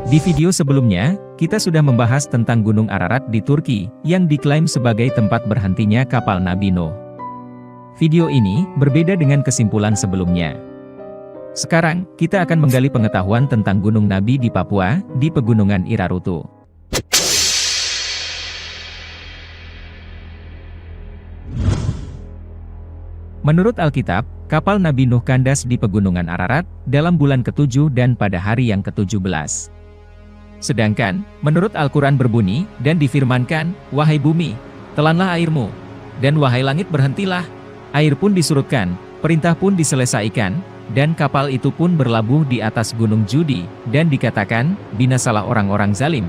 Di video sebelumnya, kita sudah membahas tentang Gunung Ararat di Turki, yang diklaim sebagai tempat berhentinya kapal Nabi Nuh. Video ini berbeda dengan kesimpulan sebelumnya. Sekarang, kita akan menggali pengetahuan tentang Gunung Nabi di Papua, di Pegunungan Irarutu. Menurut Alkitab, kapal Nabi Nuh kandas di Pegunungan Ararat, dalam bulan ke-7 dan pada hari yang ke-17. Sedangkan, menurut Al-Quran berbunyi, dan difirmankan, "Wahai bumi, telanlah airmu, dan wahai langit berhentilah." Air pun disurutkan, perintah pun diselesaikan, dan kapal itu pun berlabuh di atas gunung Judi, dan dikatakan, binasalah orang-orang zalim.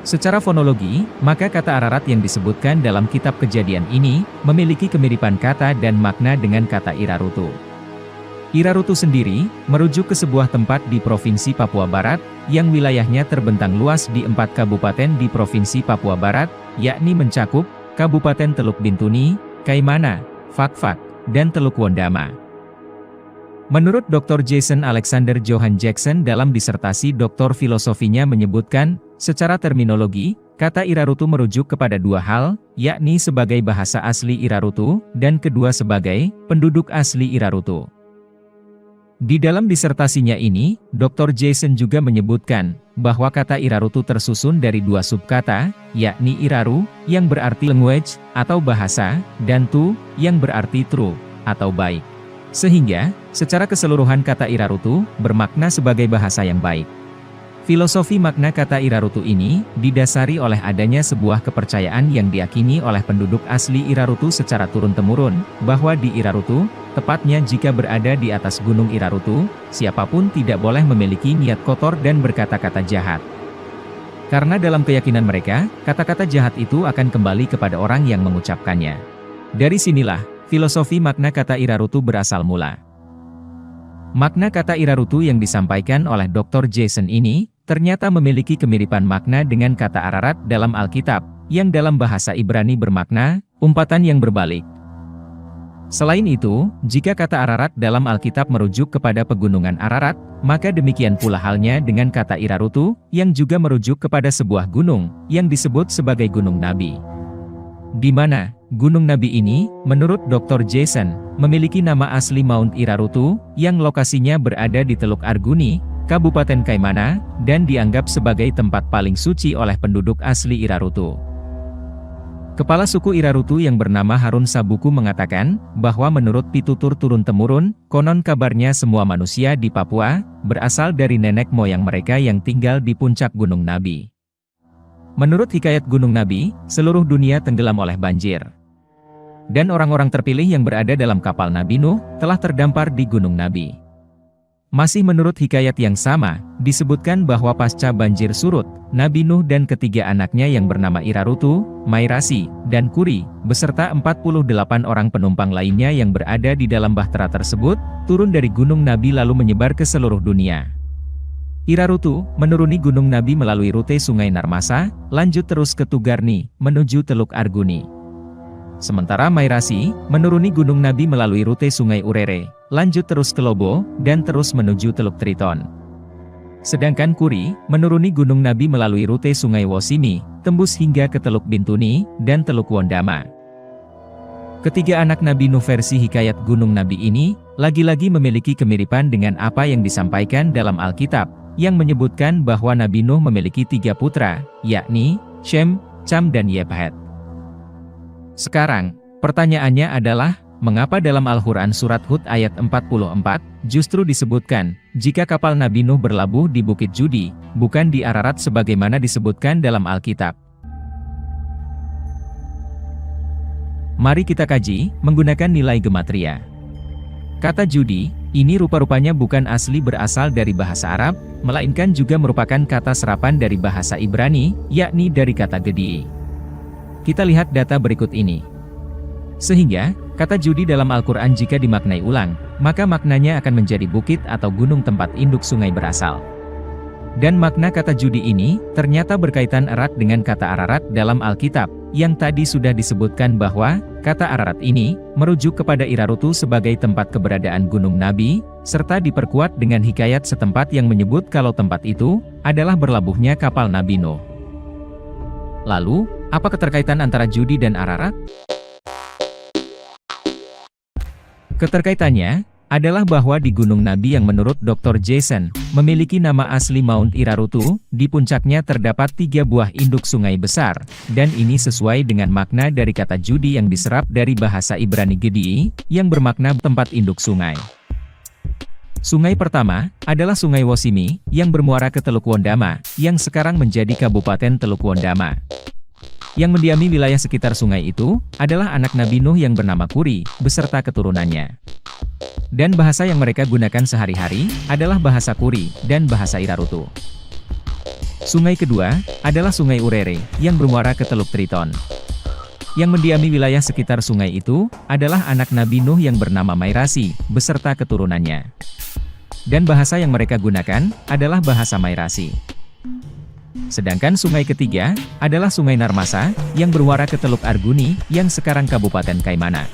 Secara fonologi, maka kata Ararat yang disebutkan dalam kitab Kejadian ini, memiliki kemiripan kata dan makna dengan kata Irarutu. Irarutu sendiri, merujuk ke sebuah tempat di Provinsi Papua Barat, yang wilayahnya terbentang luas di 4 kabupaten di Provinsi Papua Barat, yakni mencakup, Kabupaten Teluk Bintuni, Kaimana, Fakfak, dan Teluk Wondama. Menurut Dr. Jason Alexander Johan Jackson dalam disertasi doktor filosofinya menyebutkan, secara terminologi, kata Irarutu merujuk kepada dua hal, yakni sebagai bahasa asli Irarutu, dan kedua sebagai penduduk asli Irarutu. Di dalam disertasinya ini, Dr. Jason juga menyebutkan, bahwa kata Irarutu tersusun dari dua subkata, yakni Iraru, yang berarti language, atau bahasa, dan tu, yang berarti true, atau baik. Sehingga, secara keseluruhan kata Irarutu, bermakna sebagai bahasa yang baik. Filosofi makna kata Irarutu ini, didasari oleh adanya sebuah kepercayaan yang diyakini oleh penduduk asli Irarutu secara turun-temurun, bahwa di Irarutu, tepatnya jika berada di atas gunung Irarutu, siapapun tidak boleh memiliki niat kotor dan berkata-kata jahat. Karena dalam keyakinan mereka, kata-kata jahat itu akan kembali kepada orang yang mengucapkannya. Dari sinilah, filosofi makna kata Irarutu berasal mula. Makna kata Irarutu yang disampaikan oleh Dr. Jason ini, ternyata memiliki kemiripan makna dengan kata Ararat dalam Alkitab, yang dalam bahasa Ibrani bermakna, umpatan yang berbalik. Selain itu, jika kata Ararat dalam Alkitab merujuk kepada Pegunungan Ararat, maka demikian pula halnya dengan kata Irarutu, yang juga merujuk kepada sebuah gunung, yang disebut sebagai Gunung Nabi. Di mana, Gunung Nabi ini, menurut Dr. Jason, memiliki nama asli Mount Irarutu, yang lokasinya berada di Teluk Arguni, Kabupaten Kaimana, dan dianggap sebagai tempat paling suci oleh penduduk asli Irarutu. Kepala suku Irarutu yang bernama Harun Sabuku mengatakan, bahwa menurut pitutur turun-temurun, konon kabarnya semua manusia di Papua, berasal dari nenek moyang mereka yang tinggal di puncak Gunung Nabi. Menurut hikayat Gunung Nabi, seluruh dunia tenggelam oleh banjir. Dan orang-orang terpilih yang berada dalam kapal Nabi Nuh, telah terdampar di Gunung Nabi. Masih menurut hikayat yang sama, disebutkan bahwa pasca banjir surut, Nabi Nuh dan ketiga anaknya yang bernama Irarutu, Mairasi, dan Kuri, beserta 48 orang penumpang lainnya yang berada di dalam bahtera tersebut, turun dari Gunung Nabi lalu menyebar ke seluruh dunia. Irarutu, menuruni Gunung Nabi melalui rute Sungai Narmasa, lanjut terus ke Tugarni, menuju Teluk Arguni. Sementara Mairasi, menuruni Gunung Nabi melalui rute Sungai Urere, lanjut terus ke Lobo, dan terus menuju Teluk Triton. Sedangkan Kuri, menuruni Gunung Nabi melalui rute Sungai Wosimi, tembus hingga ke Teluk Bintuni, dan Teluk Wondama. Ketiga anak Nabi Nuh versi hikayat Gunung Nabi ini, lagi-lagi memiliki kemiripan dengan apa yang disampaikan dalam Alkitab, yang menyebutkan bahwa Nabi Nuh memiliki 3 putra, yakni, Shem, Cham dan Yefhet. Sekarang, pertanyaannya adalah, mengapa dalam Al-Quran Surat Hud ayat 44, justru disebutkan, jika kapal Nabi Nuh berlabuh di Bukit Judi, bukan di Ararat sebagaimana disebutkan dalam Alkitab? Mari kita kaji, menggunakan nilai gematria. Kata Judi, ini rupa-rupanya bukan asli berasal dari bahasa Arab, melainkan juga merupakan kata serapan dari bahasa Ibrani, yakni dari kata Gedi. Kita lihat data berikut ini. Sehingga, kata Judi dalam Al-Quran jika dimaknai ulang, maka maknanya akan menjadi bukit atau gunung tempat induk sungai berasal. Dan makna kata Judi ini, ternyata berkaitan erat dengan kata Ararat dalam Alkitab, yang tadi sudah disebutkan bahwa, Kata Ararat ini merujuk kepada Irarutu sebagai tempat keberadaan Gunung Nabi, serta diperkuat dengan hikayat setempat yang menyebut kalau tempat itu adalah berlabuhnya kapal Nabi Nuh. Lalu, apa keterkaitan antara Judi dan Ararat? Keterkaitannya adalah bahwa di Gunung Nabi yang menurut Dr. Jason memiliki nama asli Mount Irarutu, di puncaknya terdapat 3 buah induk sungai besar, dan ini sesuai dengan makna dari kata Judi yang diserap dari bahasa Ibrani Gedii, yang bermakna tempat induk sungai. Sungai pertama adalah Sungai Wosimi, yang bermuara ke Teluk Wondama, yang sekarang menjadi Kabupaten Teluk Wondama. Yang mendiami wilayah sekitar sungai itu adalah anak Nabi Nuh yang bernama Kuri, beserta keturunannya. Dan bahasa yang mereka gunakan sehari-hari adalah bahasa Kuri dan bahasa Irarutu. Sungai kedua adalah Sungai Urere, yang bermuara ke Teluk Triton. Yang mendiami wilayah sekitar sungai itu adalah anak Nabi Nuh yang bernama Mairasi, beserta keturunannya. Dan bahasa yang mereka gunakan adalah bahasa Mairasi. Sedangkan sungai ketiga adalah Sungai Narmasa, yang bermuara ke Teluk Arguni, yang sekarang Kabupaten Kaimana.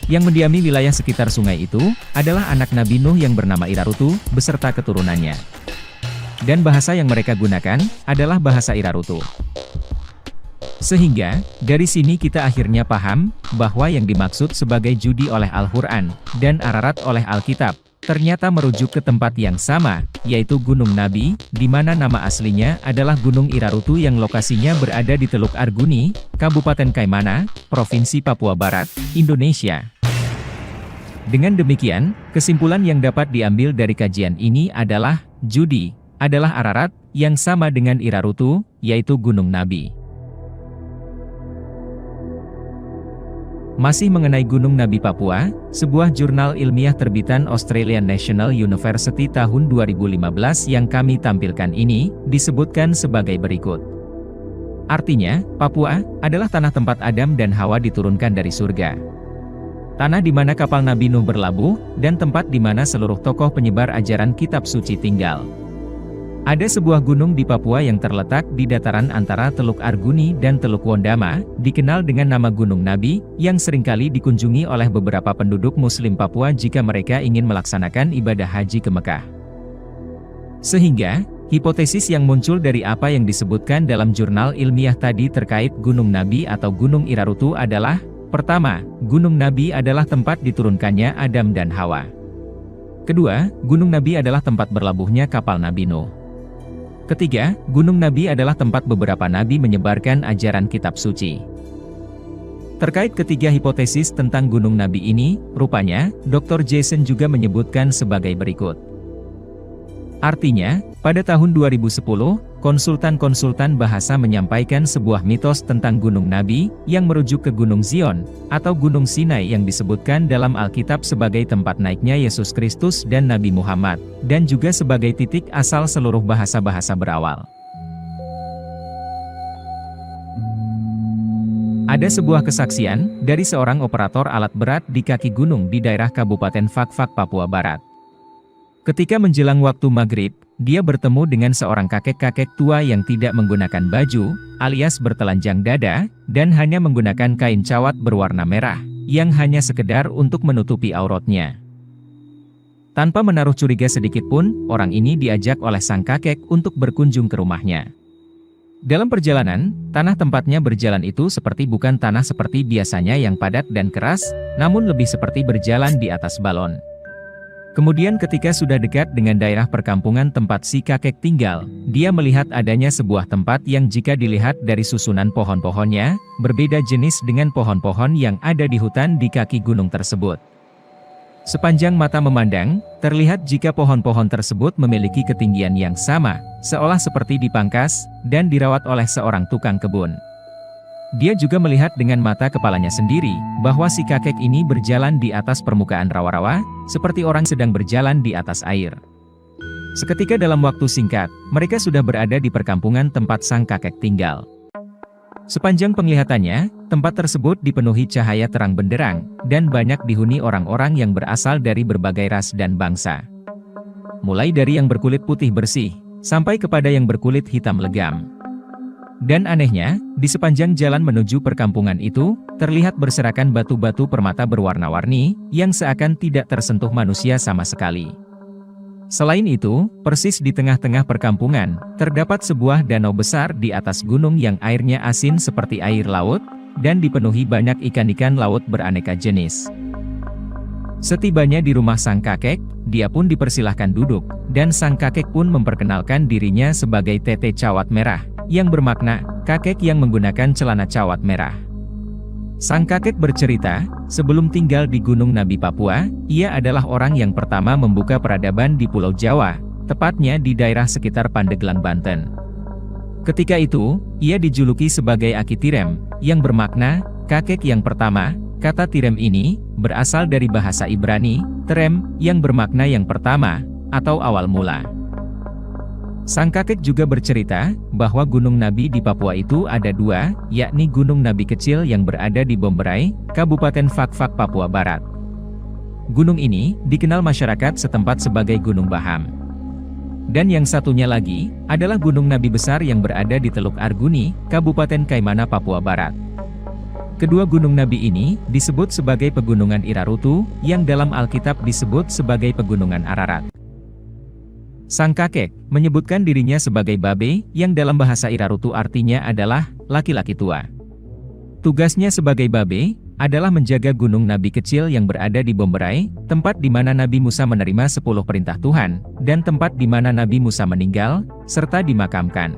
Yang mendiami wilayah sekitar sungai itu adalah anak Nabi Nuh yang bernama Irarutu, beserta keturunannya. Dan bahasa yang mereka gunakan adalah bahasa Irarutu. Sehingga, dari sini kita akhirnya paham bahwa yang dimaksud sebagai Judi oleh Al-Quran dan Ararat oleh Alkitab ternyata merujuk ke tempat yang sama, yaitu Gunung Nabi, di mana nama aslinya adalah Gunung Irarutu yang lokasinya berada di Teluk Arguni, Kabupaten Kaimana, Provinsi Papua Barat, Indonesia. Dengan demikian, kesimpulan yang dapat diambil dari kajian ini adalah, Judi adalah Ararat, yang sama dengan Irarutu, yaitu Gunung Nabi. Masih mengenai Gunung Nabi Papua, sebuah jurnal ilmiah terbitan Australian National University tahun 2015 yang kami tampilkan ini, disebutkan sebagai berikut. Artinya, Papua adalah tanah tempat Adam dan Hawa diturunkan dari surga. Tanah di mana kapal Nabi Nuh berlabuh, dan tempat di mana seluruh tokoh penyebar ajaran kitab suci tinggal. Ada sebuah gunung di Papua yang terletak di dataran antara Teluk Arguni dan Teluk Wondama, dikenal dengan nama Gunung Nabi, yang seringkali dikunjungi oleh beberapa penduduk Muslim Papua jika mereka ingin melaksanakan ibadah haji ke Mekah. Sehingga, hipotesis yang muncul dari apa yang disebutkan dalam jurnal ilmiah tadi terkait Gunung Nabi atau Gunung Irarutu adalah, pertama, Gunung Nabi adalah tempat diturunkannya Adam dan Hawa. Kedua, Gunung Nabi adalah tempat berlabuhnya kapal Nabi Nuh. Ketiga, Gunung Nabi adalah tempat beberapa nabi menyebarkan ajaran kitab suci. Terkait ketiga hipotesis tentang Gunung Nabi ini, rupanya, Dr. Jason juga menyebutkan sebagai berikut. Artinya, pada tahun 2010, konsultan-konsultan bahasa menyampaikan sebuah mitos tentang Gunung Nabi, yang merujuk ke Gunung Zion, atau Gunung Sinai yang disebutkan dalam Alkitab sebagai tempat naiknya Yesus Kristus dan Nabi Muhammad, dan juga sebagai titik asal seluruh bahasa-bahasa berawal. Ada sebuah kesaksian dari seorang operator alat berat di kaki gunung di daerah Kabupaten Fak-Fak, Papua Barat. Ketika menjelang waktu maghrib, dia bertemu dengan seorang kakek-kakek tua yang tidak menggunakan baju, alias bertelanjang dada, dan hanya menggunakan kain cawat berwarna merah, yang hanya sekedar untuk menutupi auratnya. Tanpa menaruh curiga sedikit pun, orang ini diajak oleh sang kakek untuk berkunjung ke rumahnya. Dalam perjalanan, tanah tempatnya berjalan itu seperti bukan tanah seperti biasanya yang padat dan keras, namun lebih seperti berjalan di atas balon. Kemudian ketika sudah dekat dengan daerah perkampungan tempat si kakek tinggal, dia melihat adanya sebuah tempat yang jika dilihat dari susunan pohon-pohonnya, berbeda jenis dengan pohon-pohon yang ada di hutan di kaki gunung tersebut. Sepanjang mata memandang, terlihat jika pohon-pohon tersebut memiliki ketinggian yang sama, seolah seperti dipangkas, dan dirawat oleh seorang tukang kebun. Dia juga melihat dengan mata kepalanya sendiri, bahwa si kakek ini berjalan di atas permukaan rawa-rawa, seperti orang sedang berjalan di atas air. Seketika dalam waktu singkat, mereka sudah berada di perkampungan tempat sang kakek tinggal. Sepanjang penglihatannya, tempat tersebut dipenuhi cahaya terang benderang, dan banyak dihuni orang-orang yang berasal dari berbagai ras dan bangsa. Mulai dari yang berkulit putih bersih, sampai kepada yang berkulit hitam legam. Dan anehnya, di sepanjang jalan menuju perkampungan itu, terlihat berserakan batu-batu permata berwarna-warni, yang seakan tidak tersentuh manusia sama sekali. Selain itu, persis di tengah-tengah perkampungan, terdapat sebuah danau besar di atas gunung yang airnya asin seperti air laut, dan dipenuhi banyak ikan-ikan laut beraneka jenis. Setibanya di rumah sang kakek, dia pun dipersilahkan duduk, dan sang kakek pun memperkenalkan dirinya sebagai Tete Cawat Merah, yang bermakna, kakek yang menggunakan celana cawat merah. Sang kakek bercerita, sebelum tinggal di Gunung Nabi Papua, ia adalah orang yang pertama membuka peradaban di Pulau Jawa, tepatnya di daerah sekitar Pandeglang, Banten. Ketika itu, ia dijuluki sebagai Aki Tirem, yang bermakna, kakek yang pertama. Kata Tirem ini, berasal dari bahasa Ibrani, terem, yang bermakna yang pertama, atau awal mula. Sang kakek juga bercerita, bahwa Gunung Nabi di Papua itu ada dua, yakni Gunung Nabi Kecil yang berada di Bomberai, Kabupaten Fakfak, Papua Barat. Gunung ini, dikenal masyarakat setempat sebagai Gunung Baham. Dan yang satunya lagi, adalah Gunung Nabi Besar yang berada di Teluk Arguni, Kabupaten Kaimana, Papua Barat. Kedua gunung Nabi ini, disebut sebagai Pegunungan Irarutu, yang dalam Alkitab disebut sebagai Pegunungan Ararat. Sang kakek, menyebutkan dirinya sebagai Babe, yang dalam bahasa Irarutu artinya adalah, laki-laki tua. Tugasnya sebagai Babe, adalah menjaga Gunung Nabi Kecil yang berada di Bomberai, tempat di mana Nabi Musa menerima 10 perintah Tuhan, dan tempat di mana Nabi Musa meninggal, serta dimakamkan.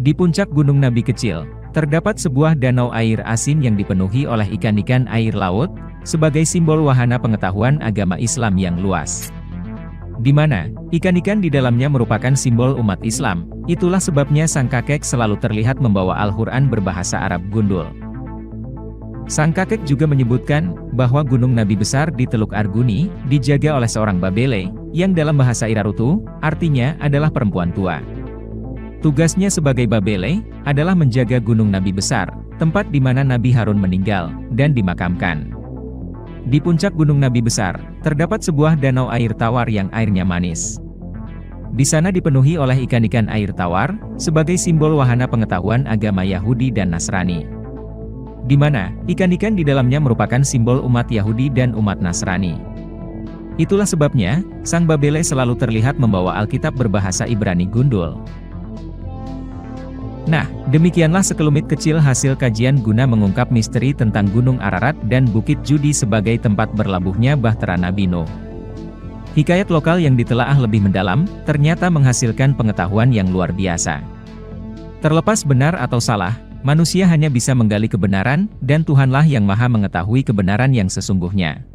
Di puncak Gunung Nabi Kecil, terdapat sebuah danau air asin yang dipenuhi oleh ikan-ikan air laut, sebagai simbol wahana pengetahuan agama Islam yang luas. Di mana, ikan-ikan di dalamnya merupakan simbol umat Islam, itulah sebabnya sang kakek selalu terlihat membawa Al-Quran berbahasa Arab gundul. Sang kakek juga menyebutkan, bahwa Gunung Nabi Besar di Teluk Arguni, dijaga oleh seorang Babele, yang dalam bahasa Irarutu, artinya adalah perempuan tua. Tugasnya sebagai Babele, adalah menjaga Gunung Nabi Besar, tempat di mana Nabi Harun meninggal, dan dimakamkan. Di puncak Gunung Nabi Besar, terdapat sebuah danau air tawar yang airnya manis. Di sana dipenuhi oleh ikan-ikan air tawar, sebagai simbol wahana pengetahuan agama Yahudi dan Nasrani. Di mana, ikan-ikan di dalamnya merupakan simbol umat Yahudi dan umat Nasrani. Itulah sebabnya, sang Babele selalu terlihat membawa Alkitab berbahasa Ibrani gundul. Nah, demikianlah sekelumit kecil hasil kajian guna mengungkap misteri tentang Gunung Ararat dan Bukit Judi sebagai tempat berlabuhnya bahtera Nabi Nuh. Hikayat lokal yang ditelaah lebih mendalam, ternyata menghasilkan pengetahuan yang luar biasa. Terlepas benar atau salah, manusia hanya bisa menggali kebenaran, dan Tuhanlah yang Maha mengetahui kebenaran yang sesungguhnya.